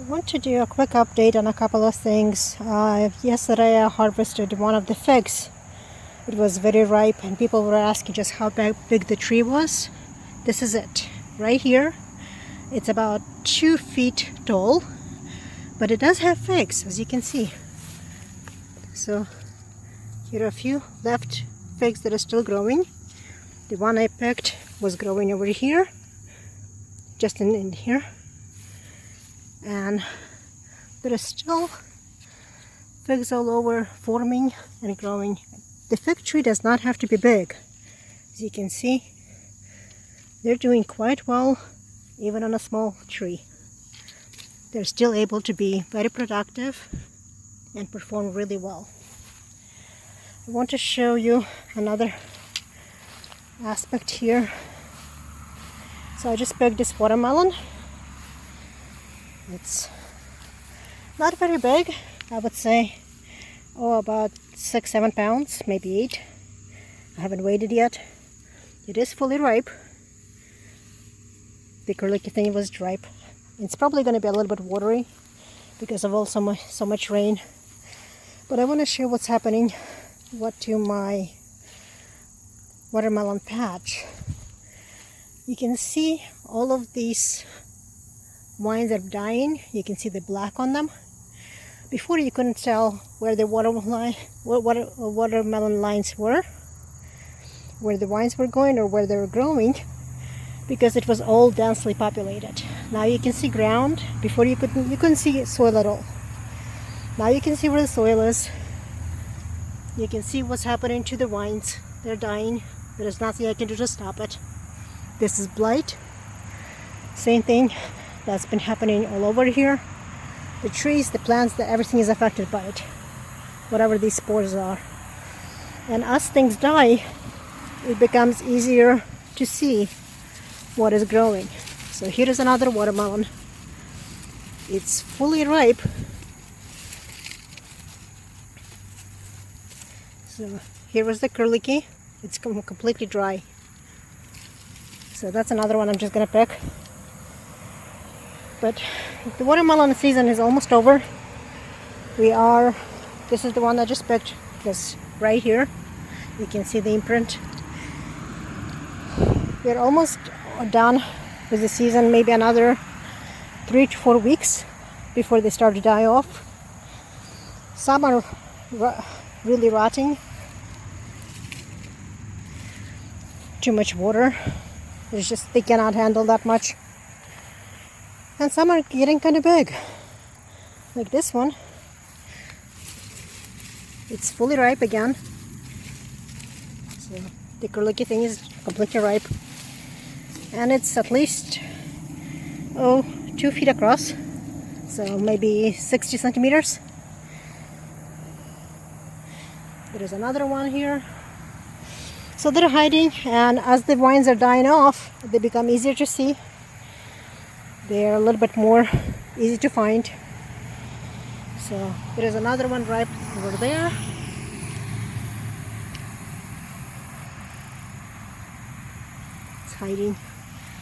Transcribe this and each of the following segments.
I want to do a quick update on a couple of things. Yesterday I harvested one of the figs. It was very ripe and people were asking just how big the tree was. This is it, right here. It's about 2 feet tall, but it does have figs, as you can see. So here are a few left figs that are still growing. The one I picked was growing over here, just in here. And there are still figs all over forming and growing. The fig tree does not have to be big. As you can see, they're doing quite well even on a small tree. They're still able to be very productive and perform really well. I want to show you another aspect here. So I just picked this watermelon. It's not very big, I would say, about 6-7 pounds, maybe 8. I haven't weighed it yet. It is fully ripe. The curlicky thing was ripe. It's probably going to be a little bit watery because of all so much rain. But I want to share what's happening to my watermelon patch. You can see all of these vines are dying. You can see the black on them. Before you couldn't tell where the watermelon lines were, where the vines were going or where they were growing, because it was all densely populated. Now you can see ground. Before you couldn't see soil at all. Now you can see where the soil is. You can see what's happening to the vines. They're dying. There is nothing I can do to stop it. This is blight. Same thing that's been happening all over here. The trees, the plants, everything is affected by it, whatever these spores are. And as things die, it becomes easier to see what is growing. So here is another watermelon. It's fully ripe. So here was the curlicky. It's completely dry. So that's another one I'm just gonna pick. But the watermelon season is almost over. This is the one I just picked, just right here. You can see the imprint. We're almost done with the season, maybe another 3 to 4 weeks before they start to die off. Some are really rotting. Too much water. They cannot handle that much. And some are getting kind of big, like this one. It's fully ripe again. So the curlicky thing is completely ripe. And it's at least 2 feet across, so maybe 60 centimeters. There is another one here. So they're hiding, and as the vines are dying off, they become easier to see. They're a little bit more easy to find. So there is another one ripe over there. It's hiding.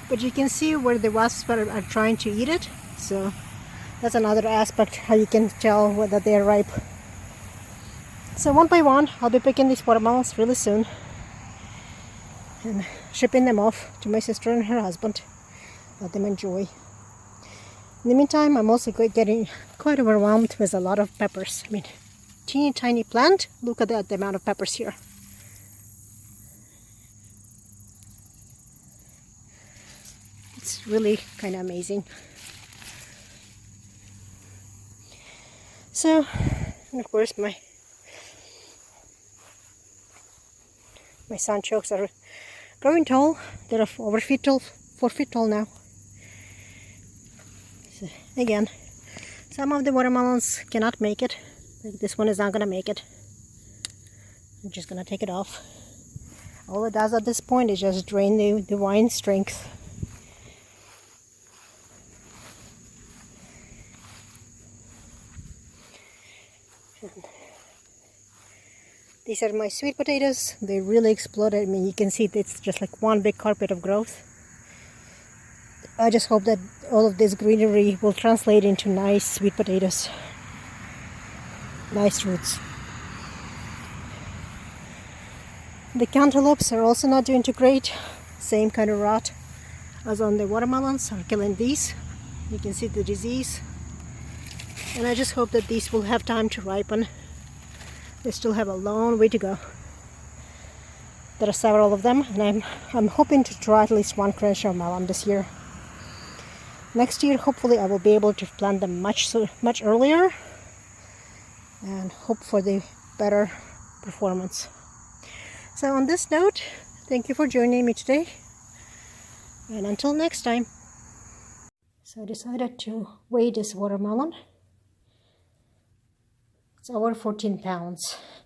But you can see where the wasps are trying to eat it. So that's another aspect how you can tell whether they're ripe. So one by one, I'll be picking these watermelons really soon and shipping them off to my sister and her husband. Let them enjoy. In the meantime, I'm also getting quite overwhelmed with a lot of peppers. I mean, teeny tiny plant. Look at the amount of peppers here. It's really kind of amazing. So, and of course my sunchokes are growing tall. They're over 4 feet tall now. So again, some of the watermelons cannot make it. Like this one is not gonna make it. I'm just gonna take it off. All it does at this point is just drain the vine strength. And these are my sweet potatoes. They really exploded. I mean, you can see it's just like one big carpet of growth. I just hope that all of this greenery will translate into nice sweet potatoes, nice roots. The cantaloupes are also not doing too great. Same kind of rot as on the watermelons are killing these. You can see the disease. And I just hope that these will have time to ripen. They still have a long way to go. There are several of them, and I'm hoping to try at least one Crenshaw melon this year. Next year, hopefully, I will be able to plant them much earlier and hope for the better performance. So on this note, thank you for joining me today, and until next time. So I decided to weigh this watermelon. It's over 14 pounds.